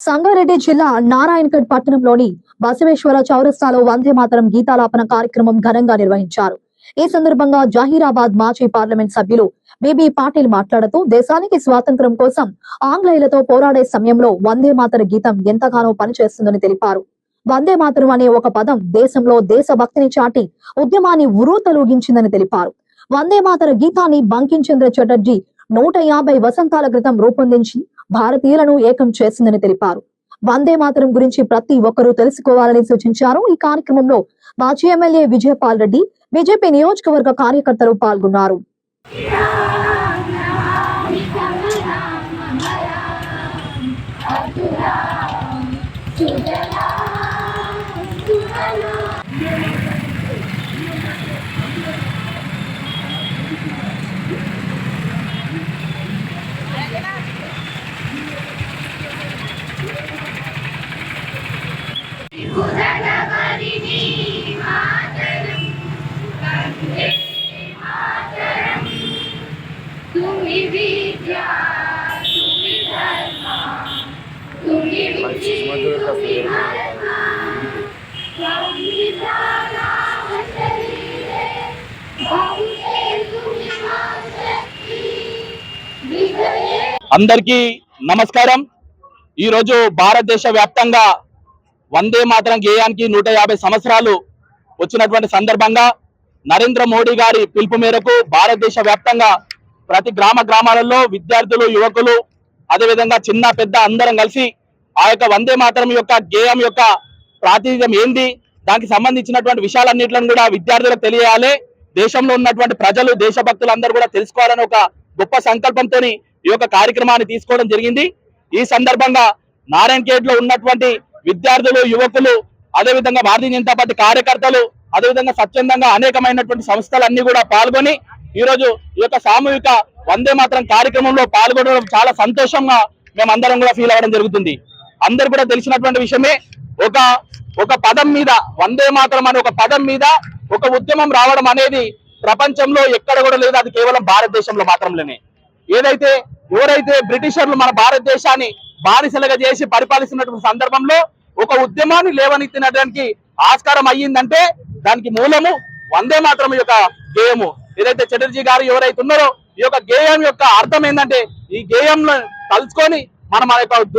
సంగారెడ్డి జిల్లా నారాయణగఢ్ పట్టణంలోని బసవేశ్వర చౌరస్తాలో వందే మాతరం గీతాలాపన కార్యక్రమం ఘనంగా నిర్వహించారు. ఈ సందర్భంగా జహీరాబాద్ మాజీ పార్లమెంట్ సభ్యులు బీబీ పాటిల్ మాట్లాడుతూ దేశానికి స్వాతంత్ర్యం కోసం ఆంగ్లేయులతో పోరాడే సమయంలో వందే మాతర గీతం ఎంతగానో పనిచేస్తుందని తెలిపారు. వందే మాతరం అనే ఒక పదం దేశంలో దేశభక్తిని చాటి ఉద్యమాన్ని ఉర్రూతలూగించిందని తెలిపారు. వందే మాతర గీతాన్ని బంకిం చంద్ర చటర్జీ 150 వసంతాల క్రితం రూపొందించి భారతీయులను ఏకం చేసిందని తెలిపారు. వందే మాతరం గురించి ప్రతి ఒక్కరూ తెలుసుకోవాలని సూచించారు. ఈ కార్యక్రమంలో మాజీ ఎమ్మెల్యే విజయపాల్ రెడ్డి, బీజేపీ నియోజకవర్గ కార్యకర్తలు పాల్గొన్నారు. అందరికీ నమస్కారం. ఈరోజు భారతదేశ వ్యాప్తంగా వందే మాతరం గేయానికి 150 సంవత్సరాలు వచ్చినటువంటి సందర్భంగా నరేంద్ర మోడీ గారి పిలుపు మేరకు భారతదేశ వ్యాప్తంగా ప్రతి గ్రామాలలో విద్యార్థులు, యువకులు, అదేవిధంగా చిన్న పెద్ద అందరం కలిసి ఆ యొక్క వందే మాతరం యొక్క గేయం యొక్క ప్రాతినిధ్యం ఏంది, దానికి సంబంధించినటువంటి విషయాలన్నింటిని కూడా విద్యార్థులకు తెలియాలి, దేశంలో ఉన్నటువంటి ప్రజలు, దేశభక్తులు అందరూ కూడా తెలుసుకోవాలని ఒక గొప్ప సంకల్పంతో ఈ యొక్క కార్యక్రమాన్ని తీసుకోవడం జరిగింది. ఈ సందర్భంగా నారాయణఖేడ్ లో ఉన్నటువంటి విద్యార్థులు, యువకులు, అదేవిధంగా భారతీయ జనతా పార్టీ కార్యకర్తలు, అదేవిధంగా స్వచ్ఛందంగా అనేకమైనటువంటి సంస్థలన్నీ కూడా పాల్గొని ఈరోజు ఈ యొక్క సామూహిక వందే మాతరం కార్యక్రమంలో పాల్గొనడం చాలా సంతోషంగా మేమందరం కూడా ఫీల్ అవ్వడం జరుగుతుంది. అందరు కూడా తెలిసినటువంటి విషయమే, ఒక పదం మీద, వందే మాతరం అనే ఒక పదం మీద ఒక ఉద్యమం రావడం అనేది ప్రపంచంలో ఎక్కడ కూడా లేదు. అది కేవలం భారతదేశంలో మాత్రమే. ఎవరైతే బ్రిటిషర్లు మన భారతదేశాన్ని బానిసలుగా చేసి పరిపాలిస్తున్నటువంటి సందర్భంలో ఒక ఉద్యమాన్ని లేవనెత్తినడానికి ఆస్కారం అయ్యిందంటే దానికి మూలము వందే మాతరం యొక్క గేయము. ఏదైతే చటర్జీ గారు ఎవరైతే ఉన్నారో ఈ యొక్క గేయం యొక్క అర్థం ఏంటంటే, ఈ గేయంలో తలుచుకొని మనం మన యొక్క